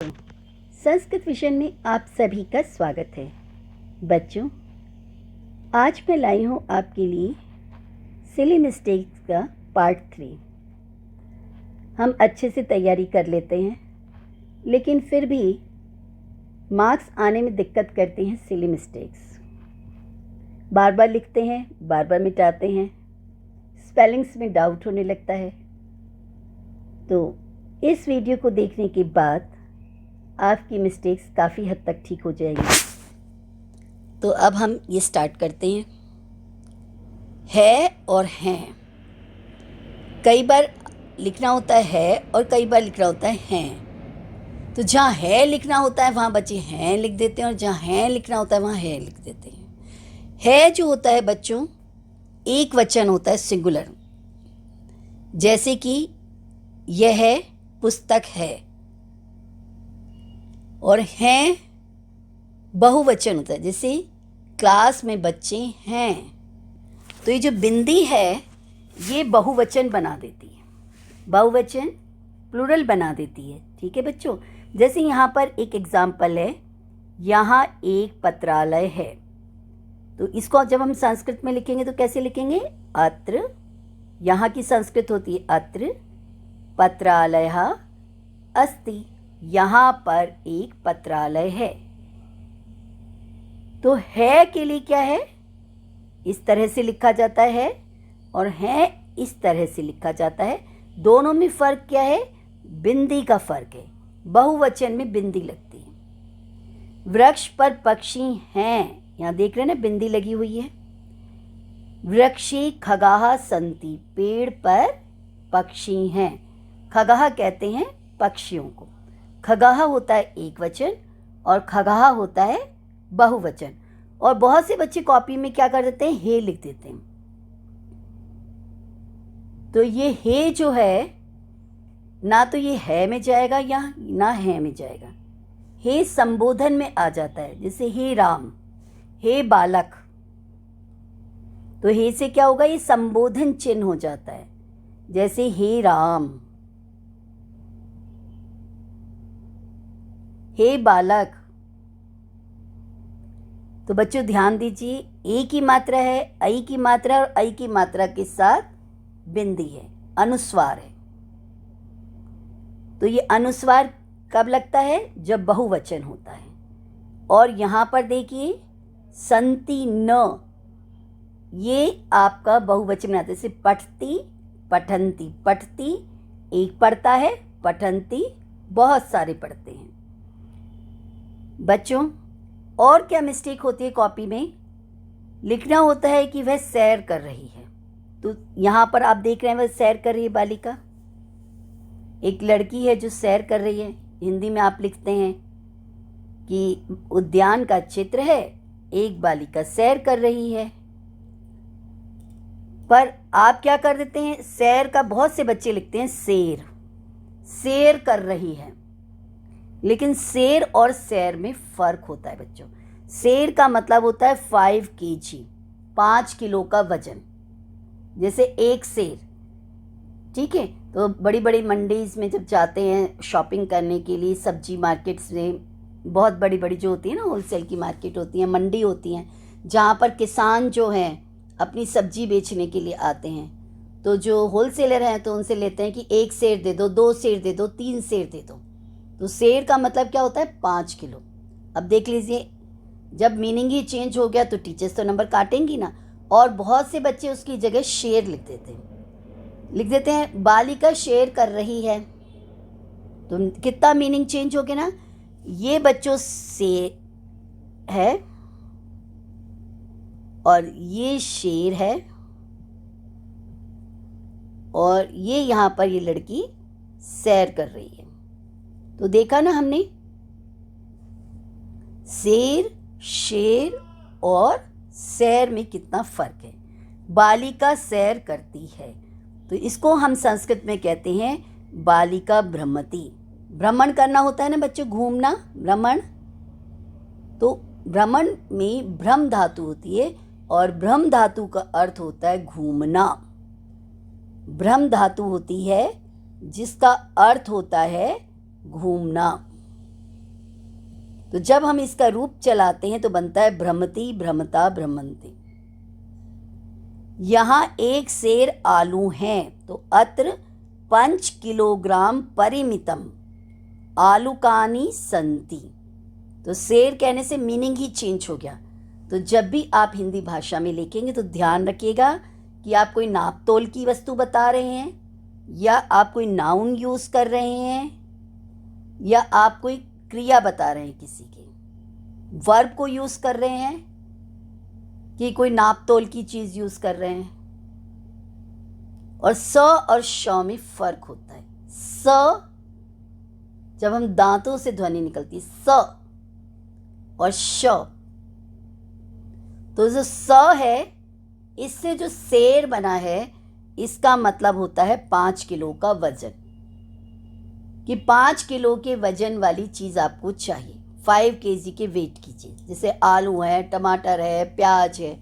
संस्कृत विषय में आप सभी का स्वागत है। बच्चों, आज मैं लाई हूँ आपके लिए सिली मिस्टेक्स का पार्ट 3। हम अच्छे से तैयारी कर लेते हैं, लेकिन फिर भी मार्क्स आने में दिक्कत करती हैं सिली मिस्टेक्स। बार बार लिखते हैं, बार बार मिटाते हैं, स्पेलिंग्स में डाउट होने लगता है। तो इस वीडियो को देखने के बाद आपकी मिस्टेक्स काफ़ी हद तक ठीक हो जाएंगी। तो अब हम ये स्टार्ट करते हैं। है और हैं, कई बार लिखना होता है और कई बार लिखना होता है हैं। तो जहाँ है लिखना होता है वहाँ बच्चे हैं लिख देते हैं, और जहाँ हैं लिखना होता है वहाँ है लिख देते हैं। है जो होता है बच्चों, एक वचन होता है, सिंगुलर। जैसे कि यह पुस्तक है। और हैं बहुवचन होता है, जैसे क्लास में बच्चे हैं। तो ये जो बिंदी है ये बहुवचन बना देती है, बहुवचन प्लूरल बना देती है। ठीक है बच्चों, जैसे यहाँ पर एक एग्जाम्पल है, यहाँ एक पत्रालय है। तो इसको जब हम संस्कृत में लिखेंगे तो कैसे लिखेंगे? अत्र, यहाँ की संस्कृत होती है अत्र पत्रालयः अस्ति, यहाँ पर एक पत्रालय है। तो है के लिए क्या है? इस तरह से लिखा जाता है, और है इस तरह से लिखा जाता है। दोनों में फ़र्क क्या है? बिंदी का फ़र्क है। बहुवचन में बिंदी लगती है। वृक्ष पर पक्षी हैं, यहाँ देख रहे हैं ना, बिंदी लगी हुई है। वृक्षे खगाः सन्ति, पेड़ पर पक्षी हैं। खगाः कहते हैं पक्षियों को। खगाः होता है एक वचन और खगाः होता है बहुवचन। और बहुत से बच्चे कॉपी में क्या कर देते हैं? हे लिख देते हैं। तो ये हे जो है, ना तो ये है में जाएगा या ना है में जाएगा। हे संबोधन में आ जाता है, जैसे हे राम, हे बालक। तो हे से क्या होगा? ये संबोधन चिन्ह हो जाता है, जैसे हे राम, हे बालक। तो बच्चों ध्यान दीजिए, ए की मात्रा है, ऐ की मात्रा, और ऐ की मात्रा के साथ बिंदी है, अनुस्वार है। तो ये अनुस्वार कब लगता है? जब बहुवचन होता है। और यहाँ पर देखिए संति न, ये आपका बहुवचन में आता है। जैसे पठती पठंती, पठती एक पढ़ता है, पठंती बहुत सारे पढ़ते हैं। बच्चों, और क्या मिस्टेक होती है कॉपी में? लिखना होता है कि वह सैर कर रही है। तो यहाँ पर आप देख रहे हैं वह सैर कर रही है, बालिका, एक लड़की है जो सैर कर रही है। हिंदी में आप लिखते हैं कि उद्यान का चित्र है, एक बालिका सैर कर रही है। पर आप क्या कर देते हैं? सैर का बहुत से बच्चे लिखते हैं सैर, सैर कर रही है। लेकिन सैर और सैर में फ़र्क होता है बच्चों। सैर का मतलब होता है 5 kg, 5 किलो का वजन, जैसे एक सैर। ठीक है, तो बड़ी बड़ी मंडीज़ में जब जाते हैं शॉपिंग करने के लिए, सब्जी मार्केट्स में, बहुत बड़ी बड़ी जो होती है ना, होलसेल की मार्केट होती है, मंडी होती हैं, जहाँ पर किसान जो हैं अपनी सब्जी बेचने के लिए आते हैं। तो जो होलसेलर हैं तो उनसे लेते हैं कि 1 सेर दे दो, 2 सेर दे दो, 3 सेर दे दो। तो सेर का मतलब क्या होता है? 5 किलो। अब देख लीजिए, जब मीनिंग ही चेंज हो गया तो टीचर्स तो नंबर काटेंगी ना। और बहुत से बच्चे उसकी जगह शेर लिख देते हैं, बालिका शेर कर रही है। तो कितना मीनिंग चेंज हो गया ना। ये बच्चों से है और ये शेर है, और ये यहाँ पर ये लड़की सैर कर रही है। तो देखा ना हमने, शेर, शेर और सैर में कितना फ़र्क है। बालिका सैर करती है, तो इसको हम संस्कृत में कहते हैं बालिका भ्रमति। भ्रमण करना होता है ना बच्चों, घूमना, भ्रमण। तो भ्रमण में भ्रम धातु होती है, और भ्रम धातु का अर्थ होता है घूमना। भ्रम धातु होती है जिसका अर्थ होता है घूमना। तो जब हम इसका रूप चलाते हैं तो बनता है भ्रमति भ्रमता भ्रमंति। यहाँ एक सेर आलू हैं तो अत्र 5 किलोग्राम परिमितम आलूकानि संति। तो सेर कहने से मीनिंग ही चेंज हो गया। तो जब भी आप हिंदी भाषा में लिखेंगे तो ध्यान रखिएगा कि आप कोई नाप तोल की वस्तु बता रहे हैं, या आप कोई नाउन यूज़ कर रहे हैं, या आप कोई क्रिया बता रहे हैं, किसी के वर्ब को यूज़ कर रहे हैं, कि कोई नाप तोल की चीज़ यूज़ कर रहे हैं। और स और श में फ़र्क होता है। स जब हम दांतों से ध्वनि निकलती है स, और श, तो जो स है इससे जो शेर बना है इसका मतलब होता है 5 किलो का वजन, कि 5 किलो के वजन वाली चीज़ आपको चाहिए, 5 केजी के वेट की चीज़। जैसे आलू है, टमाटर है, प्याज है,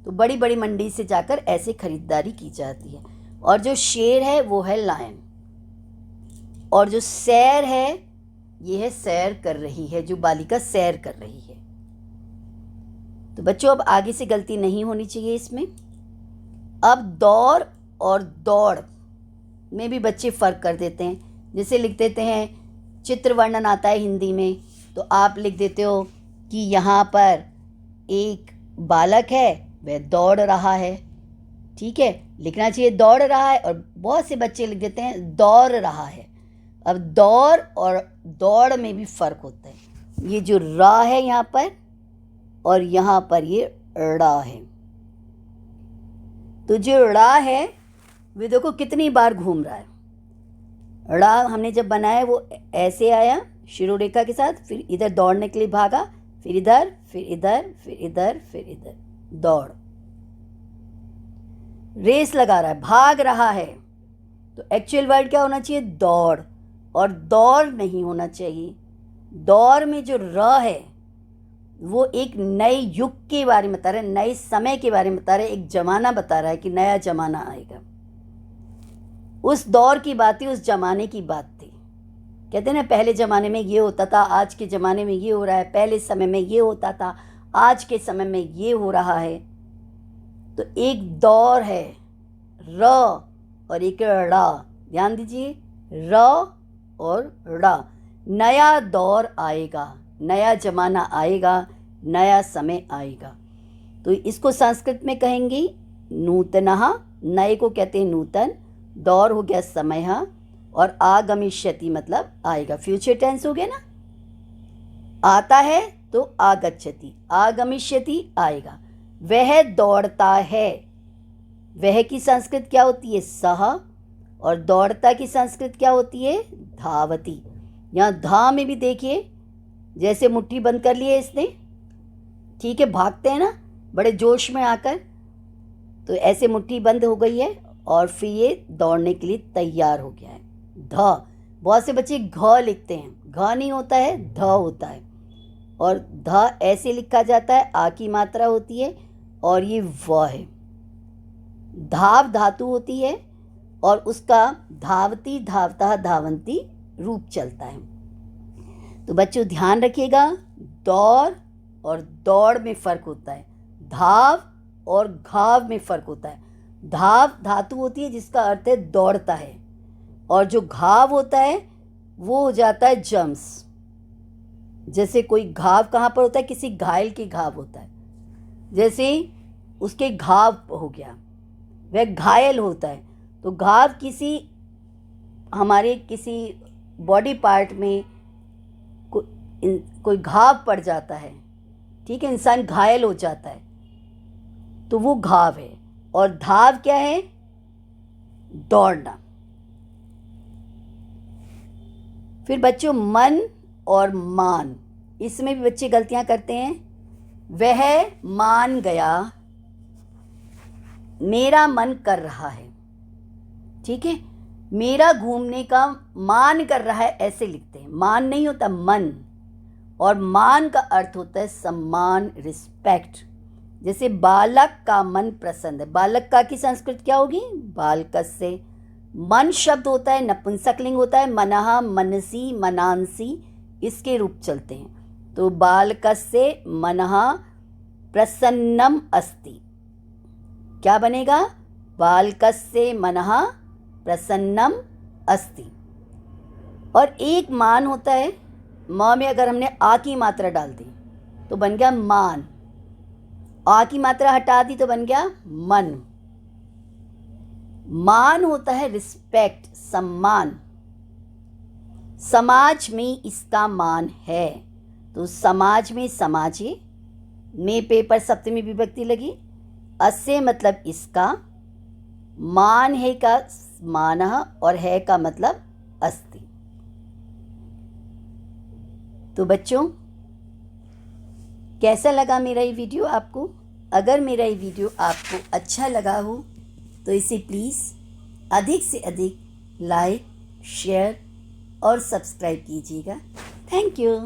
तो बड़ी बड़ी मंडी से जाकर ऐसे खरीदारी की जाती है। और जो शेर है वो है लायन, और जो सैर है ये है सैर कर रही है, जो बालिका सैर कर रही है। तो बच्चों अब आगे से गलती नहीं होनी चाहिए इसमें। अब दौड़ और दौड़ में भी बच्चे फ़र्क कर देते हैं। जैसे लिख देते हैं, चित्र वर्णन आता है हिंदी में, तो आप लिख देते हो कि यहाँ पर एक बालक है, वह दौड़ रहा है। ठीक है, लिखना चाहिए दौड़ रहा है, और बहुत से बच्चे लिख देते हैं दौड़ रहा है। अब दौड़ और दौड़ में भी फ़र्क होता है। ये जो रा है यहाँ पर, और यहाँ पर ये ड़ा है। तो जो ड़ा है वे देखो कितनी बार घूम रहा है। ड़ा हमने जब बनाया वो ऐसे आया शिरोरेखा के साथ, फिर इधर दौड़ने के लिए भागा, फिर इधर, फिर इधर, फिर इधर, फिर इधर, दौड़। रेस लगा रहा है, भाग रहा है, तो एक्चुअल वर्ड क्या होना चाहिए? दौड़, और दौड़ नहीं होना चाहिए। दौड़ में जो र है वो एक नए युग के बारे में बता रहा है, नए समय के बारे में बता रहा है, एक ज़माना बता रहा है कि नया ज़माना आएगा। उस दौर की बात थी, उस ज़माने की बात थी। कहते हैं ना, पहले ज़माने में ये होता था, आज के ज़माने में ये हो रहा है, पहले समय में ये होता था, आज के समय में ये हो रहा है। तो एक दौर है र और एक ड़ा, ध्यान दीजिए, र और ड़ा। नया दौर आएगा, नया ज़माना आएगा, नया समय आएगा। तो इसको संस्कृत में कहेंगे नूतनः, नए को कहते हैं नूतन, दौर हो गया समय, और आगमिष्यति मतलब आएगा, फ्यूचर टेंस हो गया ना। आता है तो आगच्छति, आगमिष्यति आएगा। वह दौड़ता है, वह की संस्कृत क्या होती है? सह, और दौड़ता की संस्कृत क्या होती है? धावती। यहाँ धा में भी देखिए, जैसे मुट्ठी बंद कर ली है इसने, ठीक है, भागते हैं ना बड़े जोश में आकर, तो ऐसे मुट्ठी बंद हो गई है, और फिर ये दौड़ने के लिए तैयार हो गया है। ध, बहुत से बच्चे घ लिखते हैं, घ नहीं होता है, ध होता है, और ध ऐसे लिखा जाता है, आ की मात्रा होती है, और ये व है। धाव धातु होती है, और उसका धावती, धावता, धावंती रूप चलता है। तो बच्चों ध्यान रखिएगा, दौड़ और दौड़ में फ़र्क होता है, धाव और घाव में फ़र्क होता है। धाव धातु होती है जिसका अर्थ है दौड़ता है, और जो घाव होता है वो हो जाता है जम्स। जैसे कोई घाव कहाँ पर होता है? किसी घायल के घाव होता है, जैसे उसके घाव हो गया, वह घायल होता है। तो घाव किसी हमारे किसी बॉडी पार्ट में कोई घाव पड़ जाता है, ठीक है, इंसान घायल हो जाता है, तो वो घाव है। और धाव क्या है? दौड़ना। फिर बच्चों मन और मान, इसमें भी बच्चे गलतियां करते हैं। वह मान गया, मेरा मन कर रहा है, ठीक है, मेरा घूमने का मान कर रहा है, ऐसे लिखते हैं। मान नहीं होता, मन, और मान का अर्थ होता है सम्मान, रिस्पेक्ट। जैसे बालक का मन प्रसन्न है, बालक का की संस्कृत क्या होगी? बालकस्य। मन शब्द होता है, नपुंसकलिंग होता है, मनः, मनसी, मनांसी, इसके रूप चलते हैं। तो बालकस्य मनः प्रसन्नम अस्ति। क्या बनेगा? बालकस्य मनः प्रसन्नम अस्ति। और एक मान होता है, म में अगर हमने आ की मात्रा डाल दी तो बन गया मान, आ की मात्रा हटा दी तो बन गया मन। मान होता है रिस्पेक्ट, सम्मान। समाज में इसका मान है, तो समाज में, समाजे में पे पर सप्तमी विभक्ति लगी, अस्य मतलब इसका, मान है का मानः और है का मतलब अस्ति। तो बच्चों, कैसा लगा मेरा ये वीडियो आपको? अगर मेरा ये वीडियो आपको अच्छा लगा हो तो इसे प्लीज़ अधिक से अधिक लाइक, शेयर और सब्सक्राइब कीजिएगा। Thank you.